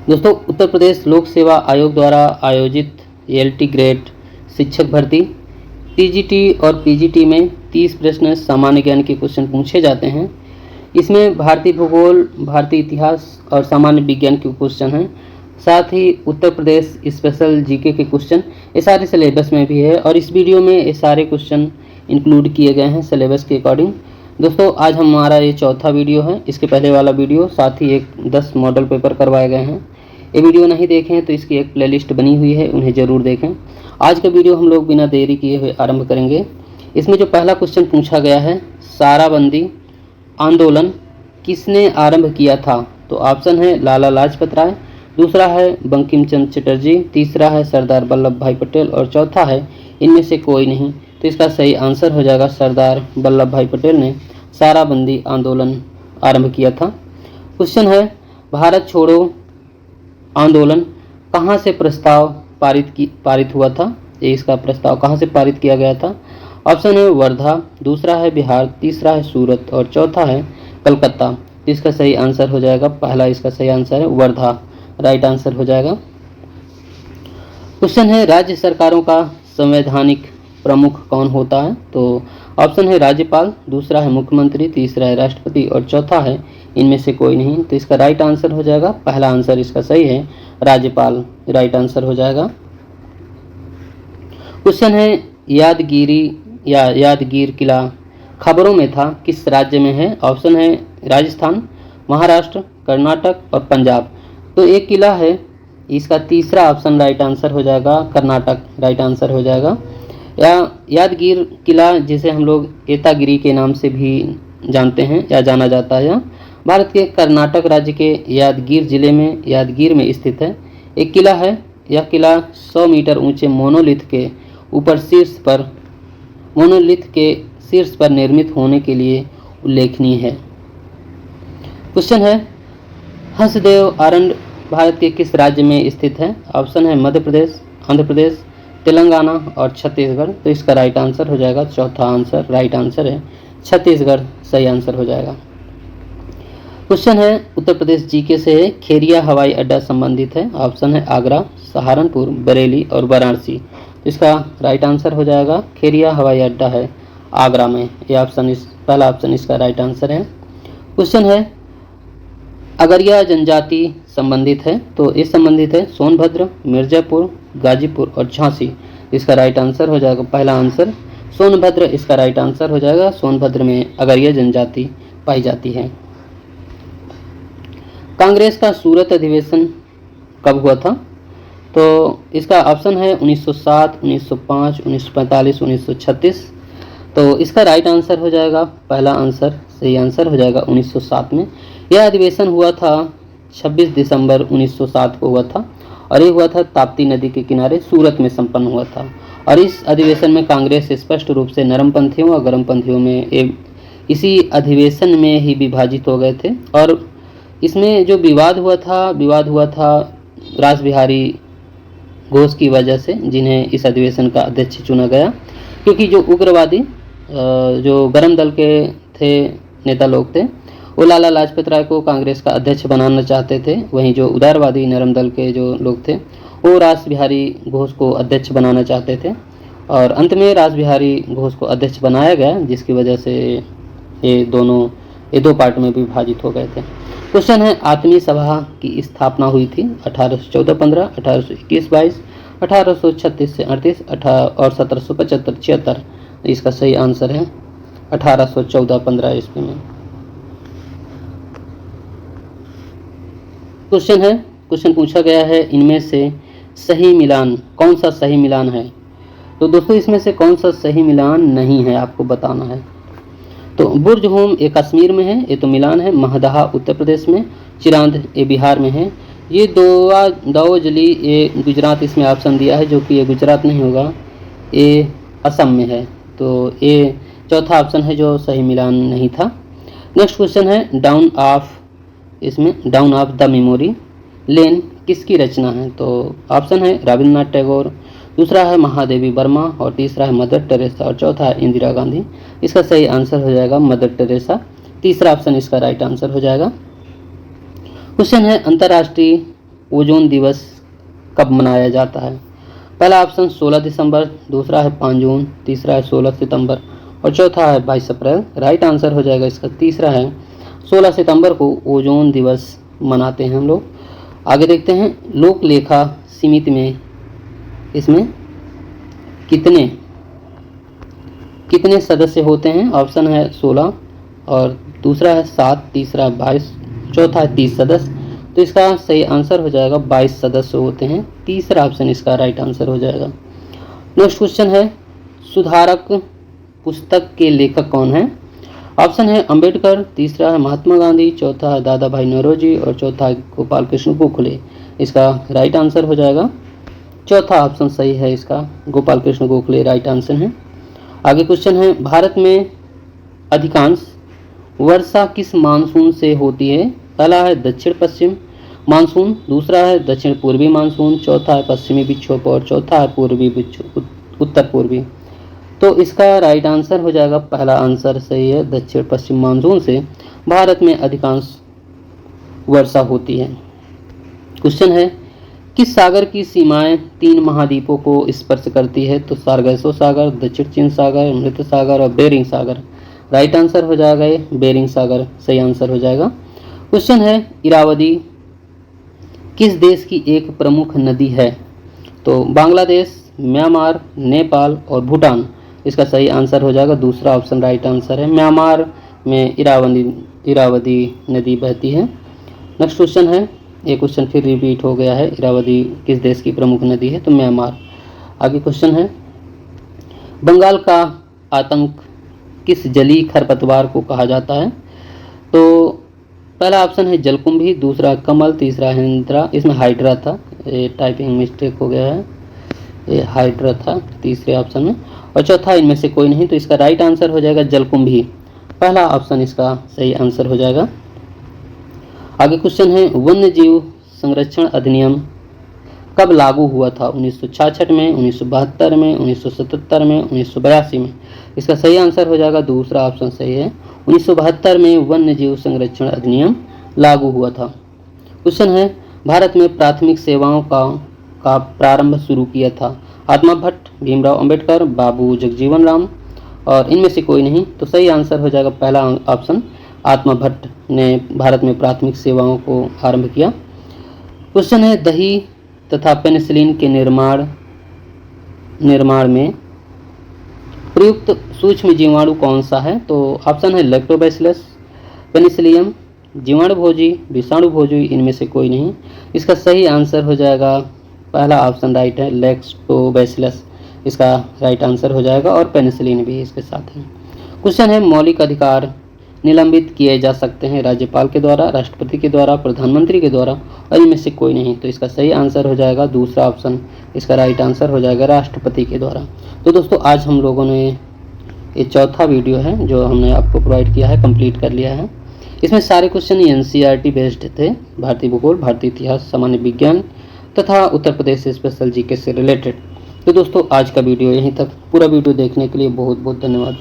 दोस्तों, उत्तर प्रदेश लोक सेवा आयोग द्वारा आयोजित एलटी ग्रेड शिक्षक भर्ती टीजीटी और पीजीटी में 30 प्रश्न सामान्य ज्ञान के क्वेश्चन पूछे जाते हैं। इसमें भारतीय भूगोल, भारतीय इतिहास और सामान्य विज्ञान के क्वेश्चन हैं। साथ ही उत्तर प्रदेश स्पेशल जीके के क्वेश्चन ये सारे सिलेबस में भी है और इस वीडियो में ये सारे क्वेश्चन इंक्लूड किए गए हैं सिलेबस के अकॉर्डिंग। दोस्तों, आज हमारा ये चौथा वीडियो है। इसके पहले वाला वीडियो साथ ही 10 मॉडल पेपर करवाए गए हैं। ये वीडियो नहीं देखें तो इसकी एक प्लेलिस्ट बनी हुई है, उन्हें ज़रूर देखें। आज का वीडियो हम लोग बिना देरी किए हुए आरंभ करेंगे। इसमें जो पहला क्वेश्चन पूछा गया है, साराबंदी आंदोलन किसने आरंभ किया था? तो ऑप्शन है लाला लाजपत राय, दूसरा है बंकिम चंद्र चटर्जी, तीसरा है सरदार वल्लभ भाई पटेल और चौथा है इनमें से कोई नहीं। तो इसका सही आंसर हो जाएगा सरदार वल्लभ भाई पटेल ने साराबंदी आंदोलन आरंभ किया था। क्वेश्चन है, भारत छोड़ो आंदोलन कहाँ से प्रस्ताव पारित हुआ था? ये इसका प्रस्ताव कहाँ से पारित किया गया था? ऑप्शन है वर्धा, दूसरा है बिहार, तीसरा है सूरत और चौथा है कलकत्ता। इसका सही आंसर हो जाएगा पहला, इसका सही आंसर है वर्धा, राइट आंसर हो जाएगा। क्वेश्चन है, राज्य सरकारों का संवैधानिक प्रमुख कौन होता है? तो ऑप्शन है राज्यपाल, दूसरा है मुख्यमंत्री, तीसरा है राष्ट्रपति और चौथा है इनमें से कोई नहीं। तो इसका राइट आंसर हो जाएगा पहला आंसर, इसका सही है राज्यपाल, राइट आंसर हो जाएगा। क्वेश्चन है, यादगीर किला खबरों में था किस राज्य में है? ऑप्शन है राजस्थान, महाराष्ट्र, कर्नाटक और पंजाब। तो एक किला है, इसका तीसरा ऑप्शन राइट आंसर हो जाएगा कर्नाटक, राइट आंसर हो जाएगा। यादगीर किला जिसे हम लोग एतागिरी के नाम से भी जानते हैं या जाना जाता है, भारत के कर्नाटक राज्य के यादगीर जिले में यादगीर में स्थित है। एक किला है, यह किला 100 मीटर ऊंचे मोनोलिथ के शीर्ष पर निर्मित होने के लिए उल्लेखनीय है। क्वेश्चन है, हंसदेव अरण्य भारत के किस राज्य में स्थित है? ऑप्शन है मध्य प्रदेश, आंध्र प्रदेश, तेलंगाना और छत्तीसगढ़। तो इसका राइट आंसर हो जाएगा चौथा आंसर, राइट आंसर है छत्तीसगढ़, सही आंसर हो जाएगा। क्वेश्चन है, उत्तर प्रदेश जीके से है, खेरिया हवाई अड्डा संबंधित है। ऑप्शन है आगरा, सहारनपुर, बरेली और वाराणसी। तो इसका राइट आंसर हो जाएगा खेरिया हवाई अड्डा है आगरा में, ये ऑप्शन पहला ऑप्शन इसका राइट आंसर है। क्वेश्चन है, अगरिया जनजाति संबंधित है, तो इस संबंधित है सोनभद्र, मिर्जापुर, गाजीपुर और झांसी। इसका राइट आंसर हो जाएगा पहला आंसर सोनभद्र, इसका राइट आंसर हो जाएगा। सोनभद्र में अगरिया जनजाति पाई जाती है। कांग्रेस का सूरत अधिवेशन कब हुआ था? तो इसका ऑप्शन है 1907, 1905, 1945, 1936। तो इसका राइट आंसर हो जाएगा पहला आंसर, सही आंसर हो जाएगा 1907 में। यह अधिवेशन हुआ था 26 दिसंबर 1907 को हुआ था और ये हुआ था ताप्ती नदी के किनारे सूरत में संपन्न हुआ था। और इस अधिवेशन में कांग्रेस स्पष्ट रूप से नरमपंथियों और गर्मपंथियों में इसी अधिवेशन में ही विभाजित हो गए थे। और इसमें जो विवाद हुआ था रास बिहारी घोष की वजह से, जिन्हें इस अधिवेशन का अध्यक्ष चुना गया, क्योंकि जो उग्रवादी जो गरम दल के थे नेता लोग थे, वो लाला लाजपत राय को कांग्रेस का अध्यक्ष बनाना चाहते थे। वहीं जो उदारवादी नरम दल के जो लोग थे, वो रास बिहारी घोष को अध्यक्ष बनाना चाहते थे और अंत में रास बिहारी घोष को अध्यक्ष बनाया गया, जिसकी वजह से ये दो पार्ट में विभाजित हो गए थे। क्वेश्चन है, आत्मीय सभा की स्थापना हुई थी 1814-15, 1821-22, 1836 से 38 और 1775-76। इसका सही आंसर है 1814-15 ईस्वी में। क्वेश्चन पूछा गया है, इनमें से सही मिलान कौन सा सही मिलान है? तो दोस्तों, इसमें से कौन सा सही मिलान नहीं है आपको बताना है। तो बुर्ज होम ये कश्मीर में है, ये तो मिलान है। महदहा उत्तर प्रदेश में, चिरांद ये बिहार में है। ये दाओजली ये गुजरात, इसमें ऑप्शन दिया है, जो कि ये गुजरात नहीं होगा, ये असम में है। तो ये चौथा ऑप्शन है जो सही मिलान नहीं था। नेक्स्ट क्वेश्चन है, down of the memory lane किसकी रचना है? तो ऑप्शन है रविंद्रनाथ टैगोर, दूसरा है महादेवी वर्मा और तीसरा है मदर टेरेसा और चौथा है इंदिरा गांधी। इसका सही आंसर हो जाएगा मदर टेरेसा, तीसरा ऑप्शन इसका राइट आंसर हो जाएगा। क्वेश्चन है, अंतर्राष्ट्रीय ओजोन दिवस कब मनाया जाता है? पहला ऑप्शन 16 दिसंबर, दूसरा है 5 जून, तीसरा है 16 सितंबर और चौथा है 22 अप्रैल। राइट आंसर हो जाएगा इसका तीसरा है 16 सितंबर को ओजोन दिवस मनाते हैं हम लोग। आगे देखते हैं, लोक लेखा समिति में इसमें कितने सदस्य होते हैं? ऑप्शन है 16 और दूसरा है 7, तीसरा है 22, चौथा है 30 सदस्य। तो इसका सही आंसर हो जाएगा 22 सदस्य होते हैं। तीसरा ऑप्शन इसका राइट आंसर हो जाएगा। नेक्स्ट क्वेश्चन है, सुधारक पुस्तक के लेखक कौन है? ऑप्शन है अंबेडकर, तीसरा है महात्मा गांधी, चौथा है दादा भाई नौरोजी और चौथा है गोपाल कृष्ण गोखले। इसका राइट आंसर हो जाएगा चौथा ऑप्शन सही है इसका, गोपाल कृष्ण गोखले राइट आंसर है। आगे क्वेश्चन है, भारत में अधिकांश वर्षा किस मानसून से होती है? पहला है दक्षिण पश्चिम मानसून, दूसरा है दक्षिण पूर्वी मानसून, चौथा है पश्चिमी विक्षोभ और चौथा है पूर्वी विक्षोभ उत्तर पूर्वी। तो इसका राइट आंसर हो जाएगा पहला आंसर सही है, दक्षिण पश्चिम मानसून से भारत में अधिकांश वर्षा होती है। क्वेश्चन है, किस सागर की सीमाएं 3 महाद्वीपों को स्पर्श करती है? तो सार्गेसो सागर, दक्षिण चीन सागर, मृत सागर और बेरिंग सागर। राइट आंसर हो जाएगा ये बेरिंग सागर सही आंसर हो जाएगा। क्वेश्चन है, इरावदी किस देश की एक प्रमुख नदी है? तो बांग्लादेश, म्यांमार, नेपाल और भूटान। इसका सही आंसर हो जाएगा दूसरा ऑप्शन राइट आंसर है, म्यांमार में इरावदी नदी बहती है। नेक्स्ट क्वेश्चन है, ये क्वेश्चन फिर रिपीट हो गया है, इरावदी किस देश की प्रमुख नदी है? तो म्यांमार। आगे क्वेश्चन है, बंगाल का आतंक किस जलीय खरपतवार को कहा जाता है? तो पहला ऑप्शन है जलकुंभी, दूसरा कमल, तीसरा हिंद्रा, इसमें हाइड्रा था, ये टाइपिंग मिस्टेक हो गया है, ये हाइड्रा था तीसरे ऑप्शन में और चौथा इनमें से कोई नहीं। तो इसका राइट आंसर हो जाएगा जलकुंभी, पहला ऑप्शन इसका सही आंसर हो जाएगा। आगे क्वेश्चन है, वन्य जीव संरक्षण अधिनियम कब लागू हुआ था? 1966 में, 1972 में, 1977 में, 1982 में। इसका सही आंसर हो जाएगा दूसरा ऑप्शन सही है, 1972 में वन्य जीव संरक्षण अधिनियम लागू हुआ था। क्वेश्चन है, भारत में प्राथमिक सेवाओं का प्रारंभ शुरू किया था? आत्मा भट्ट, भीमराव अंबेडकर, बाबू जगजीवन राम और इनमें से कोई नहीं। तो सही आंसर हो जाएगा पहला ऑप्शन, आत्मा भट्ट ने भारत में प्राथमिक सेवाओं को आरंभ किया। क्वेश्चन है, दही तथा पेनिसिलिन के निर्माण में प्रयुक्त सूक्ष्म जीवाणु कौन सा है? तो ऑप्शन है लैक्टोबैसिलस, पेनिसिलियम, जीवाणुभोजी, विषाणुभोजी, इनमें से कोई नहीं। इसका सही आंसर हो जाएगा पहला ऑप्शन राइट है, लैक्टोबैसिलस इसका राइट आंसर हो जाएगा और पेनिसिलिन भी इसके साथ है। क्वेश्चन है, मौलिक अधिकार निलंबित किए जा सकते हैं राज्यपाल के द्वारा, राष्ट्रपति के द्वारा, प्रधानमंत्री के द्वारा और इनमें से कोई नहीं। तो इसका सही आंसर हो जाएगा दूसरा ऑप्शन, इसका राइट आंसर हो जाएगा राष्ट्रपति के द्वारा। तो दोस्तों आज हम लोगों ने ये चौथा वीडियो है जो हमने आपको प्रोवाइड किया है, कंप्लीट कर लिया है। इसमें सारे क्वेश्चन एनसीईआरटी बेस्ड थे, भारतीय भूगोल, भारतीय इतिहास, सामान्य विज्ञान तथा उत्तर प्रदेश स्पेशल जीके से रिलेटेड। तो दोस्तों आज का वीडियो यहीं तक। पूरा वीडियो देखने के लिए बहुत बहुत धन्यवाद।